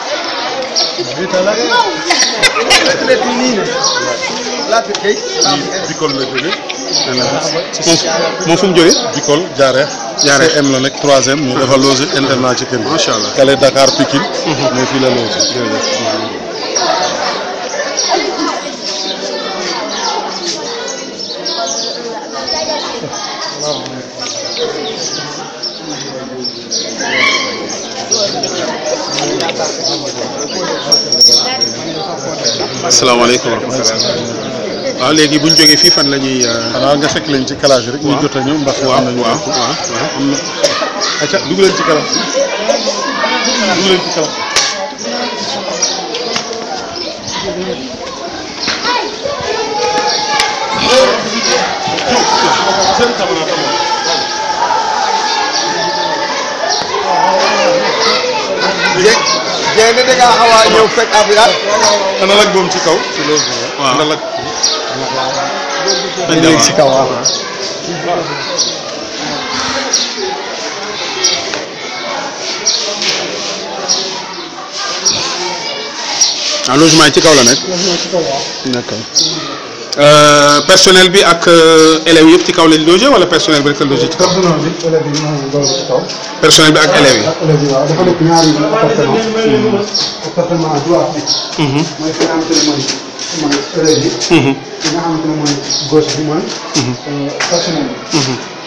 Bikol la jóge moom fu mu jógee Bikol Diaré CM la nekk 3e ñu dafa logé internat ci kër gi macha allah Kale Dakar Pikine mais fii la logé asalaamaaleykum wa rahmatulah waaw léegi bu ñu jógee fii fan la ñuy. xanaa nga fekk leen ci classe rek. ñu jot a ñëw ndax. waaw am nañu waaw am na. acca dugg leen ci classe bi. dugg leen ci kaw. Jéem da ngaa xaw a ñëw fekk affaire. ana lag moom ci kaw. waaw ana lag. dañ dem ci kaw waaw. ah logement yi ci kaw la nekk. d'accord personnel bi ak élèves yëpp ci kaw lañ logé wala personnel bi rek la logé ci kaw. personnel bi élèves yi ñoo ngi doon ci kaw. personnel bi ak élèves yi. ak élèves yi waaw dafa nekk ñaari appartement. appartement droit bi. mooy fi nga xamante ne mooy élèves yi. fi nga xamante ne mooy gauche bi mooy. personnel bi.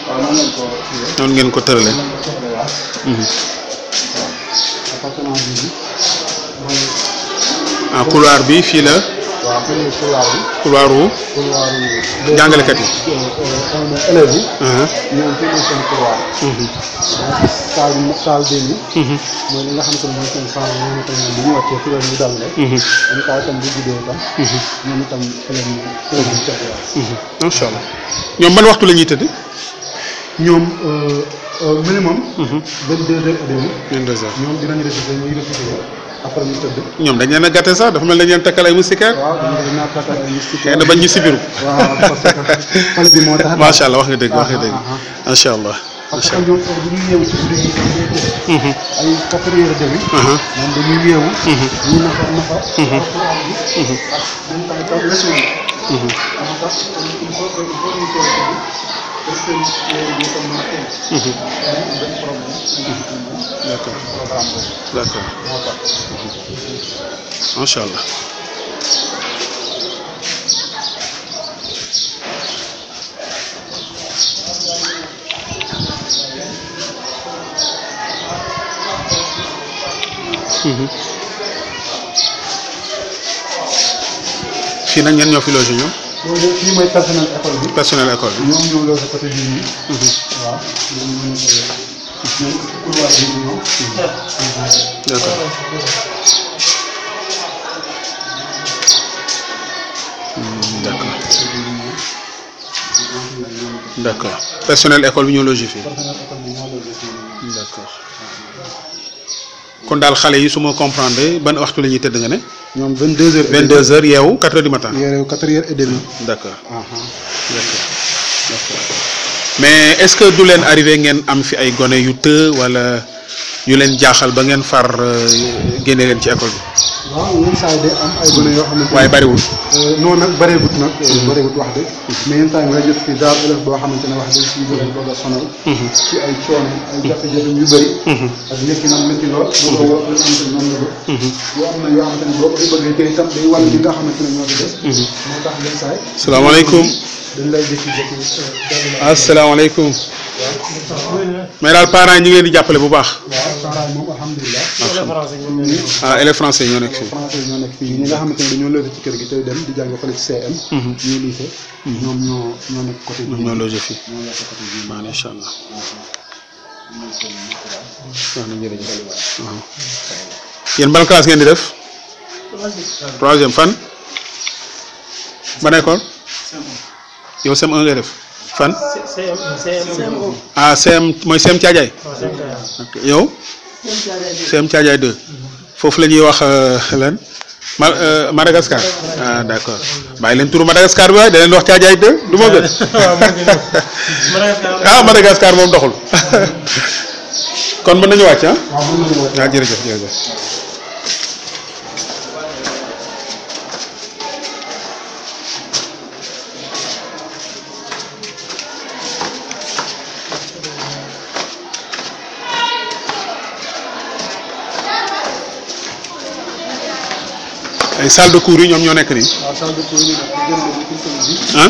waaw noonu lañ ko kiiwee. noonu ngeen ko tëralee. noonu lañ ko soxlee waaw. appartement bi mooy. ah couloir bi fii la. waaw fii la couloir bi. couloir wu. couloir yi. jàngalekat yi. élèves yi. ñoom fii mooy seen couloir. salle bi mooy li nga xamante ne mooy seen salle ñoom itam bu ñu wàccee fi la ñu dalale. dañu kaay itam bu guddee itam. ñoom itam fi la ñu tëdd. macha allah ñoom ban waxtu la ñuy tëdd. ñoom minimum. 22h30. 22h. ñoom dinañu réciter ñuy réciter après ñu tëdd. ñoom dañ leen a gàtte sax dafa mel dañ leen takkal ay moustiquaires. waaw dañu naa takkal ay moustiquaires. xëy na bañ ñu sibiru. waaw parce que xale bi moo tax. macha allah wax nga dëgg wax nga dëgg. macha allah. parce que ñoom heure bu ñuy yeewu ci guddi gi ay 4h30. ñoom dañuy yeewu. ñu nafar. alxuraan bi. ak dañu koy toog leçon yi. moo tax il faut que ñu teel a tëdd parce que yeewu bi comme mën a teel. benn problème. d'accord programme boobu. d'accord moo tax. macha allah. fii nag ñenn ñoo fi logé ñoom. loolu fii mooy personnel école bi. personnel école bi. ñoom ñoo logé côté bii nii. waaw ñoom ñoo ñoom couloir bi ñoom. d'accord. d'accord. d'accord personnel école bi ñoo logé fii. personnel école bi ñoo logé fii. d'accord kon daal xale yi su ma comprendre ban waxtu la ñuy tëdd nga ne. ñoom 22h. 22h yeewu 4h du matin. yeewu 4h30. d'accord. d'accord d'accord mais est-ce que du leen arrivé ngeen am fi ay gone yu të wala yu leen jaaxal ba ngeen far génne leen ci école bi. waaw yenn saa yi day am ay gone yoo xamante ne. waaye bariwul. non nag bareegut nag. bareegut wax dëgg. mais yenn saa yi nga jot fi daal élève boo xamante ne wax dëgg si bëgg bëgg a sonal. ci ay coono ay jafe-jafe yu bëri. ak nekki nag métti lool. boo ko wax li nga xamante ne noonu la ko. yoo am na yoo xamante ne boo ko fi bëggee tey itam day wàll li nga xamante ne ñoo fi des. moo tax yenn saa yi. salaamaaleykum. dañ lay jékki-jékki. asalaamaaleykum. mais daal parents yi ñu ngi leen di jàppale bu baax. waaw parents yi moom alhamdulilah. ah élèves français ñoo nekk fii. français ñoo nekk fii ñi nga xamante ne dañoo logé ci kër gi tey dem di jàng fële ci CM. ñuy lycée. ñoom ñoo nekk côté bii. ñoo logé fii. ñoo nekk côté bii. macha allah. wax na jërëjëf. yéen ban classe ngeen di def. troisième fan. ban école. yow CM1 ngay def. fan. ah CM mooy CM Thiadiaye. ok yow. CM Thiadiaye 2. foofu la ñuy wax lan Madagascar. ah d'accord bàyyi leen turu Madagascar bi waaye da leen wax Thiadiaye 2 du ma gën. ah Madagascar moom doxul. kon mën nañu wàcc ah. ah jërëjëf jërëjëf. ay salle de cours yi ñoom ñoo nekk nii. waaw salle de cours yi ñu ah.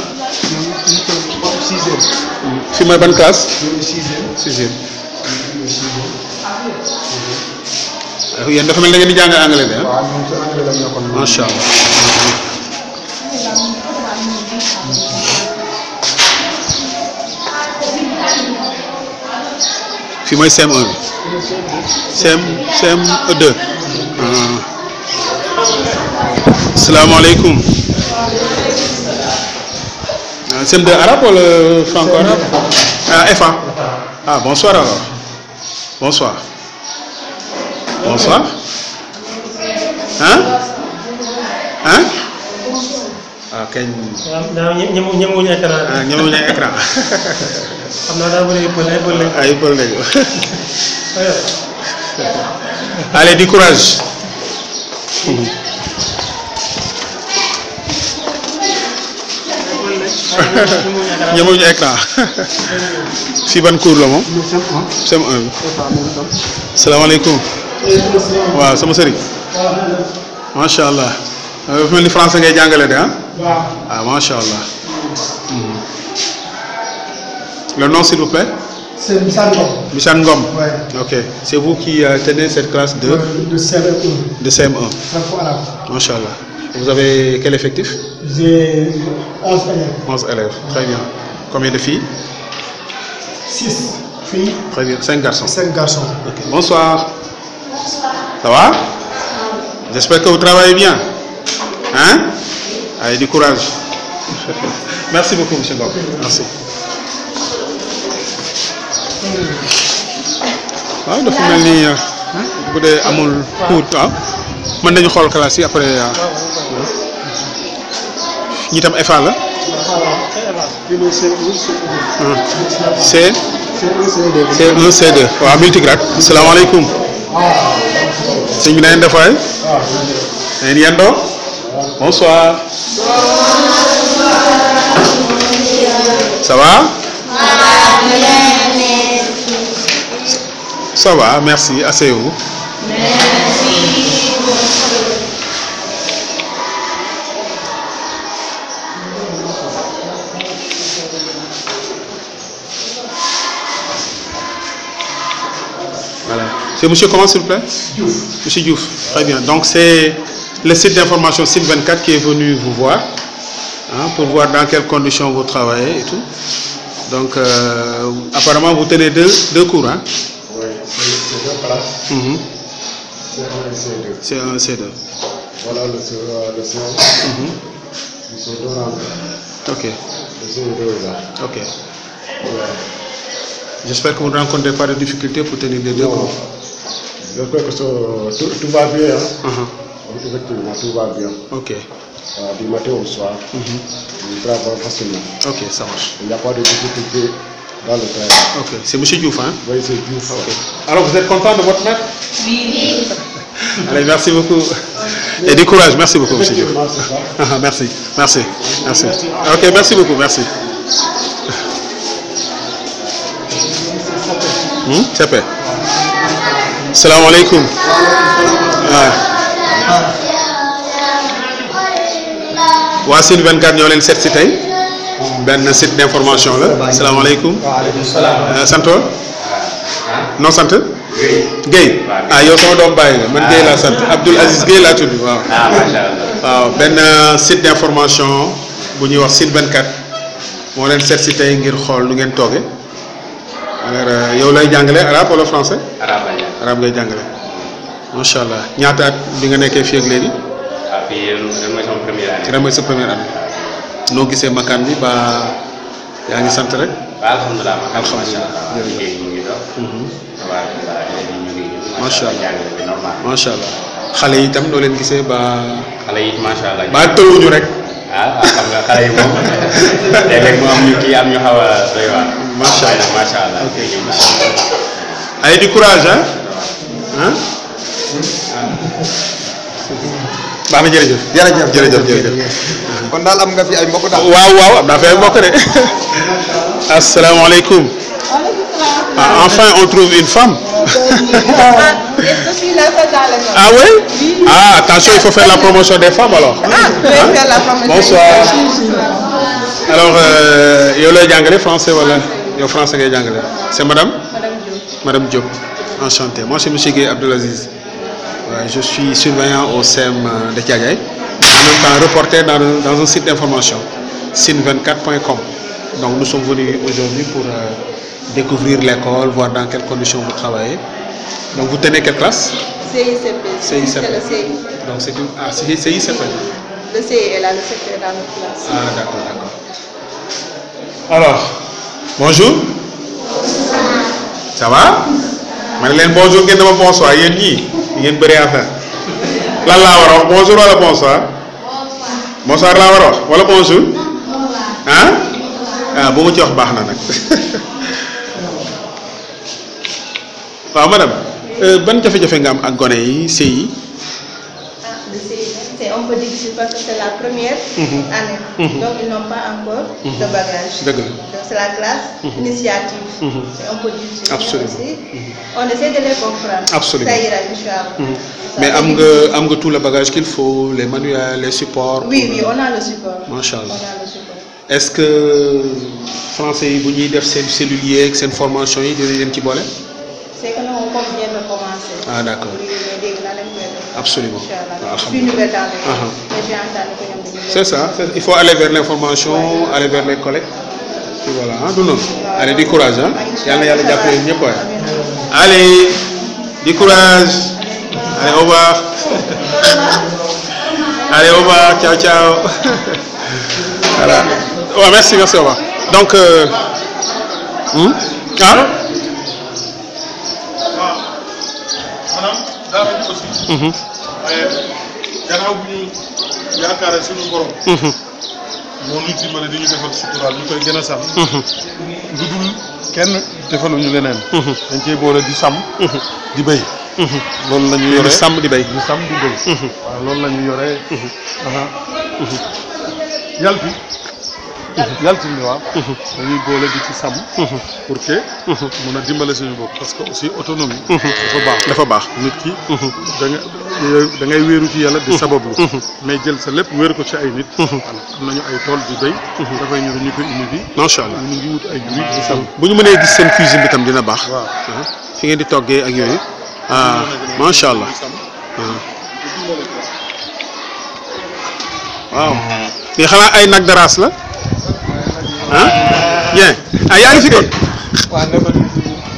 ñoom ñu toll sixième. fi mooy ban classe. ñoom sixième. sixième. yéen dafa mel na ngeen di jàng anglais de ah. waaw ñoom ci anglais la ñu nekkoon. macha allah. fi mooy CM1 bi. CM2. Salam alaikum. CM2 arabe ou le franco-arabe? FA. Ah, bonsoir alors. Bonsoir. Bonsoir. Hein? Ah, kañ. ñemewuñu écran. Ah, ñemewuñu écran. xam naa daa bëri ay pël allez, du courage. ñemewuñu écran. fii ban cours la moom. CM1 bi. salaamaaleykum. waaw sama sëriñ. macha allah. dafa mel ni français ngay jàngale de ah. ah macha allah. Le nom s'il vous plaît? C'est Missane Ngom. Missane Ngom. Ouais. Ok. C'est vous qui tenez cette classe de CM1. De CM1. Franco-arabe. Macha allah. Vous avez quel effectif? J'ai 11 élèves. 11 élèves. Très bien. Combien de filles? 6 filles. Très bien. 5 garçons. 5 garçons. Ok. Bonsoir. Ça va? J'espère que vous travaillez bien. Hein? Allez, du courage. Merci beaucoup, monsieur Ngom. Merci. waaw dafa mel ni bu dee amul cours waaw mën nañu xool classe yi après ñi tam FA la. C1 C2 waaw multigrade. salaamaaleykum. sëñ bi na ngeen def waay. na ngeen yendoo. bonsoir. ça va. Ça va, merci. Asseyez-vous. Voilà. C'est monsieur comment s'il vous plaît? Diouf. Monsieur Diouf. Très bien. Donc c'est le site d'information Site 24 qui est venu vous voir pour voir dans quelles conditions vous travaillez et tout. Donc apparemment vous tenez deux cours hein? Oui, c'est 2 classes. C1 et C2. C'est un C2. Voilà le C1. Ils sont 2 rangs. Ok. Le C2 est là. Ok. Ouais. J'espère que vous ne rencontrez pas de difficultés pour tenir les deux cours. J'espère que tout va bien. Hein? Effectivement, tout va bien. Ok. Du matin au soir, on travaille facilement. Ok, ça marche. Il n'y a pas de difficulté dans le travail. Ok. C'est monsieur Diouf, hein? Oui, c'est Diouf. Ok. Alors vous êtes content de votre maître? Oui. Allez, merci beaucoup. Et du courage, merci beaucoup, monsieur Diouf. Merci, merci, merci. Ok, merci beaucoup, merci. C'est fait. Salam alaikum. waa Site 24 ñoo leen seet si tey benn site d'information la salaamaaleykum. waaleykum salaam. sant woon noo sant. Guèye ah yow sama doom bàyyi la man Guèye laa sant Abdoul Aziz Guèye laa tudd waaw. ah macha allah. waaw benn site d'information bu ñuy wax Site 24 moo leen seet si tey ngir xool nu ngeen tooge alors yow lay jàngale arabe wala français. arabe ngay jàngale macha allah ñaata at bi nga nekkee fii ak léegi. fii ren mooy sama première année. ren mooy sa première année. noo gisee makaan bi ba yaa ngi sant rek. waaw alhamdulilah alhamdulilah liggéey ñu ngi dox. macha allah jàngale bi normal. macha allah xale yi itam noo leen gisee ba. xale yi macha allah. ba tëwuñu rek. ah xam nga xale yi moom léeg-léeg mu am ñu kii am ñu xaw a doy waar. macha allah macha allah. allez du courage hein. baax na jërëjëf. jërëjëf. kon daal am nga fi ay mbokk daal. waaw am naa fi ay mbokk de. asalaamaaleykum. Ah, enfin on trouve une femme. Je suis la seule dans le monde. Ah oui? Ah attention il faut faire la promotion des femmes alors. Je vais faire la promotion. Bonsoir. Alors yow lay jàngale français wala yow français ngay jàngale. C'est madame? Madame Diop. Enchanté. Moi c'est monsieur Guèye Abdoul Aziz. Je suis surveillant au CEM de Thiadiaye. En même temps reporter dans un site d'information, site24.com. Donc nous sommes venus aujourd'hui pour découvrir l'école, voir dans quelles conditions vous travaillez Donc vous tenez quelle classe? CICP. CICP. C'est le CI. Donc c'est une... Ah, c'est CICP. Le CI est là, le CP est dans notre classe. Ah, d'accord, d'accord. Alors, bonjour. Ça va? Madeleine, bonjour, ngeen dama bonsoir yéen ñii ngeen bëri affaire lan laa war a wax bonjour wala bonsoir? Bonsoir laa war a wax wala bonjour? Ah? Ah, bu ma ci wax baax na nag. waaw madame ban jafe-jafe nga am ak gone yi CI? C'est un peu difficile parce que c'est la première année. Donc ils n'ont pas encore de bagages. Dëgg la. Donc c'est la classe initiative. C'est un peu difficile. Absolument. Mais aussi, on essaie de les comprendre. Absolument. Ça ira, Inch'Allah. Mais am nga tout le bagage qu'il faut, les manuels, les supports? Oui, on a le support. Machallah. On a le support. Est-ce que français yi bu ñuy def seen cellulier ak seen formation yi dinañ leen ci boole? C'est que nous, on vient de commencer. Ah, d'accord. Oui, mais dès que là, on Absolument. Je suis nouvelle dans le mais j'ai entendu que nous devons. C'est ça, il faut aller vers l'information, aller vers les collègues. Et voilà, hein, du noonu. Allez, du courage, hein. Yàlla na Yàlla jàppale ñëpp waay. Allez, du courage. Allez, au revoir. Allez, au revoir. Ciao, ciao. Voilà. Ouais, merci, au revoir. Donc, daa mel ni aussi. gannaaw bu ñu yaakaaree suñu borom. moo ñu dimbale di ñu defal suturaal ñu koy gën a sàmm. lu dul kenn defaluñu leneen. dañ cee boole di sàmm. di béy. loolu la ñu yore di sàmm di béy. di sàmm di béy. waaw loolu la ñu yore. yalti. yalti ni waaw. dañuy boole di ci sàmm. pour que. mun a dimbale suñu bopp parce que aussi autonomie. dafa baax dafa baax. nit ki. da ngay wéeru ci yàlla di sabablu. mais jël sa lépp wéeru ko ci ay nit. am nañu ay tool di béy. dafay ñëw ñu ko indi bi. macha allah ñu ngi wut ay jur di sàmm. bu ñu mënee gis seen cuisine bi tam dina baax. waaw fi ngeen di toggee ak yooyu. ah macha allah. waaw. li xanaa ay nag de race la. ah bien ah yaa ngi fi kon.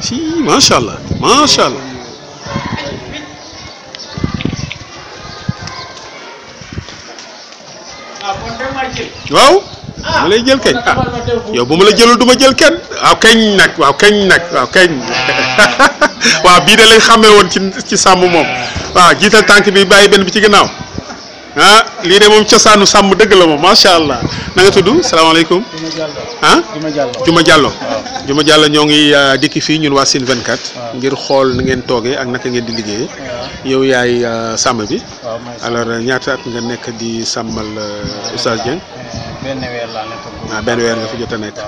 si macha allah macha allah. waaw. ma lay jël kañ ah yow bu ma la jëlul du ma jël kenn waaw kañ nag waaw kañ nag waaw kañ waaw bii de lañ xàmmee woon ci sàmm moom waaw jiital tànk bi bàyyi benn bi ci ginnaaw ah lii de moom cosaanu sàmm dëgg la moom macha allah na nga tudd salaamaaleykum. ah Juma Diallo. Juma Diallo ñoo ngi dikki fii ñun waa Sine 24. ngir xool na ngeen toogee ak naka ngeen di liggéeyee. yow yaay sàmm bi. alors ñaata at nga nekk di sàmmal Oustaz Dieng. benn weer laa nekk. ah benn weer nga fi jot a nekk.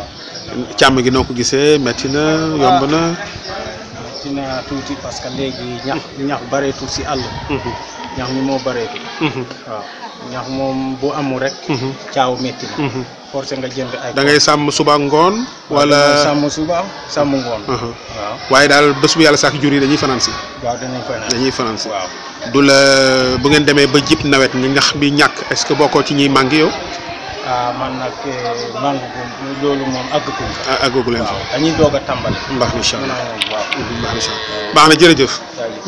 càmm gi noo ko gisee métti na yomb na. métti na tuuti parce que léegi ñax bareetul si àll. ñax mi moo bareetul. waaw ñax moom bu amul rek. caaw métti na. forcé nga jënd ay. da ngay sàmm suba ngoon. wala sàmm suba sàmm ngoon. waaw waaye daal bés bu yàlla sax jur yi dañuy fanaan si. waaw dañuy fanaan si. waaw du la bu ngeen demee ba jib nawet ni ñax bi ñàkk est-ce que bokkoo ci ñiy màngi yow. ah man nag mangu loolu moom àggaguñ fa. àggagu leen fa. waaw dañuy doog a tàmbali. mbaax na incha allah waaw baax na baax na jërëjëf.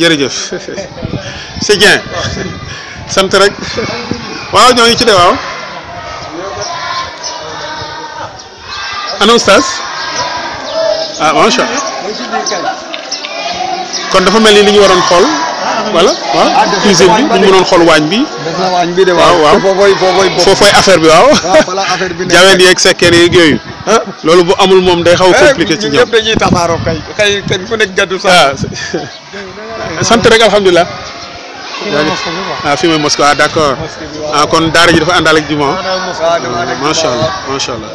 jërëjëf c'est bien sant rek waaw ñoo ngi ci de waaw. ana Oustaz ah macha allah kon dafa mel ni li ñu waroon xool. voilà waaw cuisine bi bu ñu mënoon xool waañ bi. def na waañ bi de waaw waaw foofooy affaire bi waaw. jaween yeeg sekkeer yeeg yooyu. loolu bu amul moom day xaw a compliqué ci ñoom. ñëpp dañuy tasaaroo kay ku nekk gàddu sax. sant rek alhamdulilah. ah fii mooy mosquée ah d'accord ah kon daara ji dafa àndaale ak jumaa. macha allah macha allah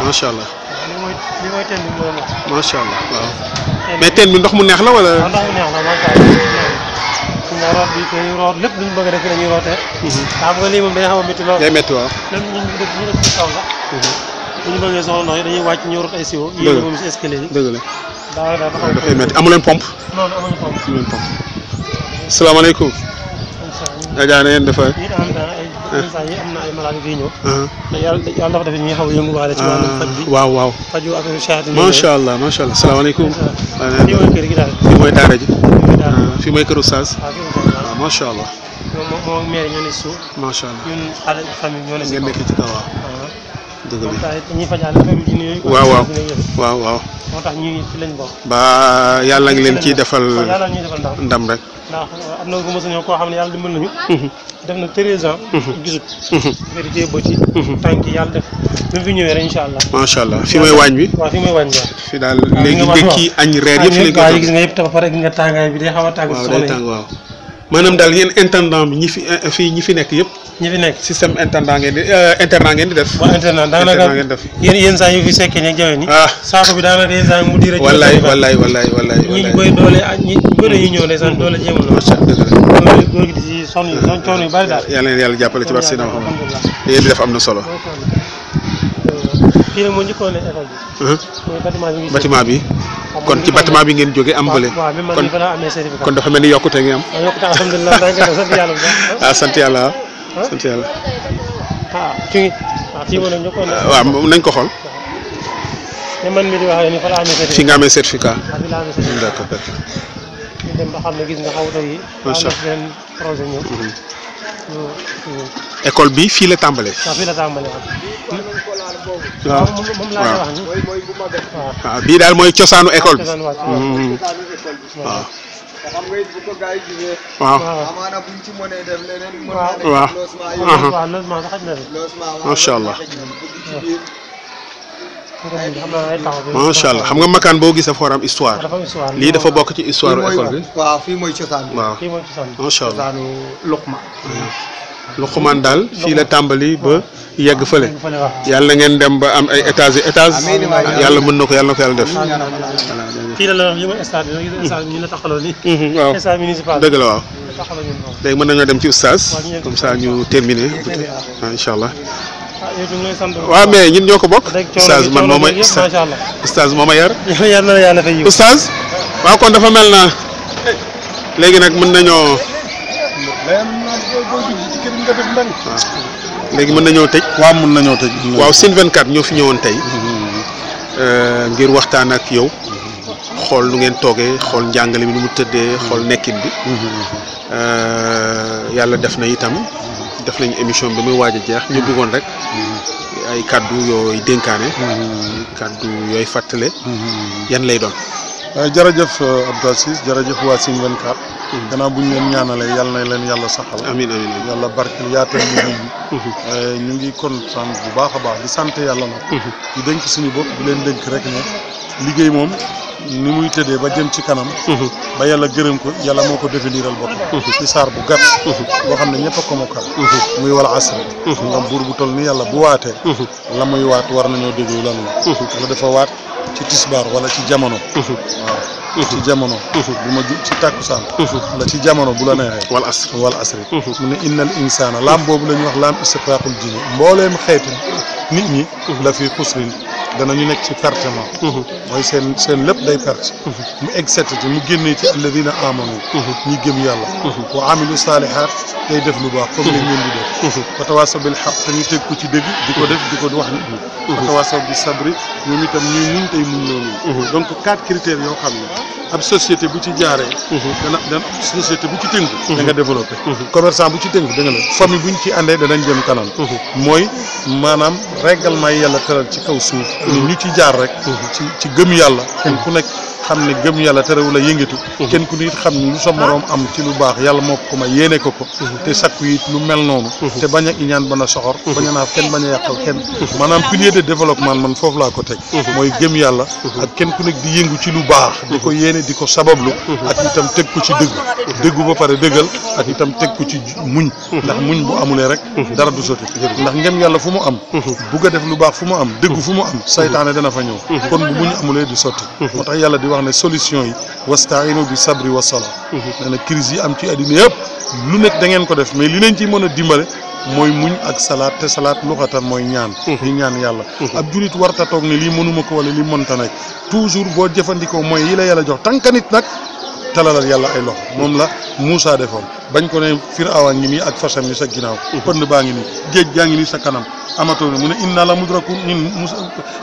macha allah. macha allah waaw. mais teen bi ndox mu neex la wala. ndox mu neex la macha allah. suñu root bi koy root lépp lu ñu bëgg a def dañuy rootee. xam nga lii moom day xaw a métti lool. day métti waaw. même ñu def ci kaw sax. bu ñu bëggee soxla ndox yi dañuy wàcc ñu root ay siwo. dëgg la moom si escalier yi. dëgg la. dafay métti amu leen pompe. non amuñu pompe. amu leen pompe. salaamaaleykum. Adja na ngeen defar. saa yi am na ay malade fii ñëw te yàlla dafa def ñuy xaw a yënguwaale ci wàllum faj bi waaw faju affaire chaatin macha allah salaamaaleykum fii mooy kër gi daal fii mooy daara ji fii mooy kër Oustaz waaw macha allah moom maire ñoo ne suuf macha allah ñun xale famille ñoo ne si ngeen nekk ci kaw waaw dëgg la dañuy fajaale affaire jinne yooyu waaw moo tax ñu ci lañ bokk ba yàlla ngi leen ciy defal yàlla ñuy defal ndam rek ndax am na ko mos a ñëw koo xam ne yàlla dimbal nañu def na 13 ans gisut vérité ba ci tànk yàlla def bi mu fi ñëwee rek incha allah macha allah fii mooy waañ bi waaw fii mooy waañ bi fii daal léegi ndekki añ reer yëpp fi lañ koy gis nga yëpp te ba pare gis nga tàngaay bi day xaw a tàng waaw day tàng waaw maanaam daal yéen intendant bi ñi fi nekk yëpp ñi fi nekk système intendant ngeen di internat ngeen di def waaw internat daanaka yéen saa yu fi sekkee ne jawe ni saako bi daanaka yéen saa mu diire wallaay ñi bëri doole ak ñi bëri ñu ñëw ndeysaan doole jéemul macha allah góor gi di si sonn coono yu bari daal yàlla jàppale ci barke Seydina Muhammad yéen di def am na solo fii nag moo njëkkoon ne école bi bâtiment bi kon ci bâtiment bi ngeen jóge am bële kon dafa mel ni yokkute ngi am alhamdulilah sant yàlla bu baax sant yàlla sant yàlla waaw nañ ko xool man mi di wax ni fa la amee certificat fi nga amee certificat d'accord ñu dem ba xam ne gis nga xaw yi macha allah beneen projet ñëw école bi fii la tàmbalee waaw fii la tàmbalee waaw moom laa wax ni waaw bii daal mooy cosaanu école bi waaw xam nga it bu ko gars yi gisee. waaw amaana buñ ci mënee def leneen. waaw waaw logement sax xaj na fi. macha allah. macha allah xam nga makaan boo gisee dafa war a am histoire. lii dafa bokk ci histoire école bi. waaw fii mooy cosaan bi. waaw fii mooy cosaan bi. macha allah cosaanu Luqman. Luqman daal fii la tàmbali ba yegg fële. yàlla ngeen dem ba am ay étage yàlla mën na ko yàlla def. fii la wax yi mooy stade bi stade bi ñu la taxaloo nii. waaw stade municipal dëgg la waaw. léegi mën nañoo dem ci oustaz comme ça ñu terminer incha allah. waaw mais ñun ñoo ko bokk. oustaz man moo may oustaz moo ma yar. yar na la yàlla fay yiw. oustaz waaw kon dafa mel na léegi nag mën nañoo. léegi mën nañoo tëj. waaw mën nañoo tëj. waaw Sen 24 ñoo fi ñëwoon tey ngir waxtaan ak yow xool nu ngeen toogee xool njàngale bi nu mu tëddee xool nekkin bi yàlla def na itam def nañu émission bi muy waaj a jeex ñu bëggoon rek ay kàddu yooyu dénkaane kàddu yooyu fàttale yan lay doon. jërëjëf Abdou Aziz jërëjëf waa Sen 24. gannaaw bu ñu leen ñaanalee yàlla na leen yàlla saxal. amiin amiin yàlla barkeel yaatal liggéey bi. ñu ngi kontaan bu baax a baax di sant yàlla nag. di dénk suñu bopp di leen dénk rek ne liggéey moom ni muy tëddee ba jëm ci kanam. ba yàlla gërëm ko yàlla moo ko définiral boppam. ci saar bu gàtt. boo xam ne ñëpp a ko mokkal. muy wal asri. nga buur bu toll ni yàlla bu waatee. la muy waat war nañoo déglu lan la. wala dafa waat ci tisbaar wala ci jamono. waaw. ci jamono bu ma ci tàkkusaan wala ci jamono bu la neexee wal asri mu ne innal insaana laam boobu la ñuy wax laam istiqaaqul jinni mbooleem xeetu nit ñi la fi xusrin danañu nekk ci pertement mooy seen lépp day perte mu excepté mu génnee ci alladina amanu ñi gëm yàlla wa amilu saalihaat tey def lu baax comme lañ leen di def wa tawaasaw bil xaq te ñu teg ko ci dëgg di ko def di ko wax nit ñi wa tawaasaw bi sabri ñoom itam ñuy muñ tey muñ loolu donc 4 critères yoo xam ne ab société bu ci jaaree dana société bu ci tënk da nga développé commerçant bu ci tënk da nga la famille buñ ci àndee danañ jëm kanam mooy maanaam règlement yi yàlla tëral ci kaw suuf ni ñu ci jaar rek ci gëm yàlla kenn ku nekk xam ne gëm yàlla terewul a yëngatu kenn ku nit xam ne lu sa moroom am ci lu baax yàlla moo ko ma yéene ko te sakku yi lu mel noonu te bañ a iñaan bañ a soxor bañ a naaf kenn bañ a yàqal kenn maanaam pilier de développement man foofu laa ko teg mooy gëm yàlla ak kenn ku nekk di yëngu ci lu baax di ko yéene di ko sabablu ak itam teg ko ci dëggu ba pare dëggal ak itam teg ko ci muñ ndax muñ bu amulee rek dara du sotti ndax ngëm yàlla fu mu am bugg a def lu baax fu mu am dëggu fu mu am saytaane dana fa ñëw kon bu muñ amulee di sotti moo tax yàlla di wax ne solution yi wastainu bi sabri wa sala nee na crise yi am ci àddina yëpp lu nekk da ngeen ko def mais li leen ci mën a dimbale mooy muñ ak salaat te salaat luxatan mooy ñaan di ñaan yàlla ab julit warta toog ne lii mënuma ko wala lii mënta nekk toujours boo jëfandikoo mooy yi la yàlla jox tànka nit nag talalal yàlla ay loxo moom la Moussa defoon bañ ko ne Firawna ngi nii ak fasam yi sa ginnaaw pënd baa ngi nii géej gaa ngi nii sa kanam amatoo mu ne inna la mudrakun ñun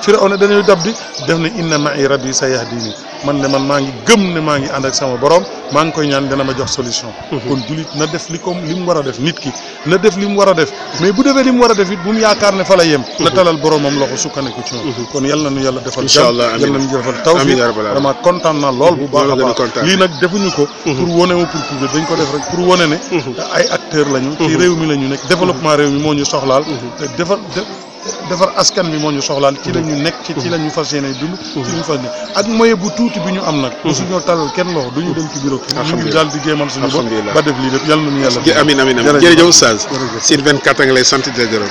Firawna dañuy dab di def ne inna ma'i rabbi sayahdini man de man maa ngi gëm ne maa ngi ànd ak sama borom maa ngi koy ñaan dana ma jox solution kon julit na def li mu war a def nit ki na def li mu war a def mais bu defee li mu war a def it bu mu yaakaar ne fa la yem na talal boromam loxo sukkandiku ci moom kon yal na nu yàlla defal jàmm yal na nu defal tawfiq vraiment kontaan naa lool bu baax a baax lii nag defuñu ko pour wone wu pour prouver dañ ko def rek pour wone ne ay acteurs lañu ci réew mi la ñu nekk développement réew mi moo ñu soxlaal defar askan bi moo ñu soxlaal ci la ñu nekk ci la ñu fas yéene dund ci la ñu fas yéene ak moyen bu tuuti bi ñu am nag mosuñoo talal kenn loxo duñu dem ci bureau ñu ngi daal di géemal suñu bopp ba def lii lépp yàlla na ñu yàlla amiin amiin jërëjëf Oustaz Sine 24 a ngi lay sant di la gërëm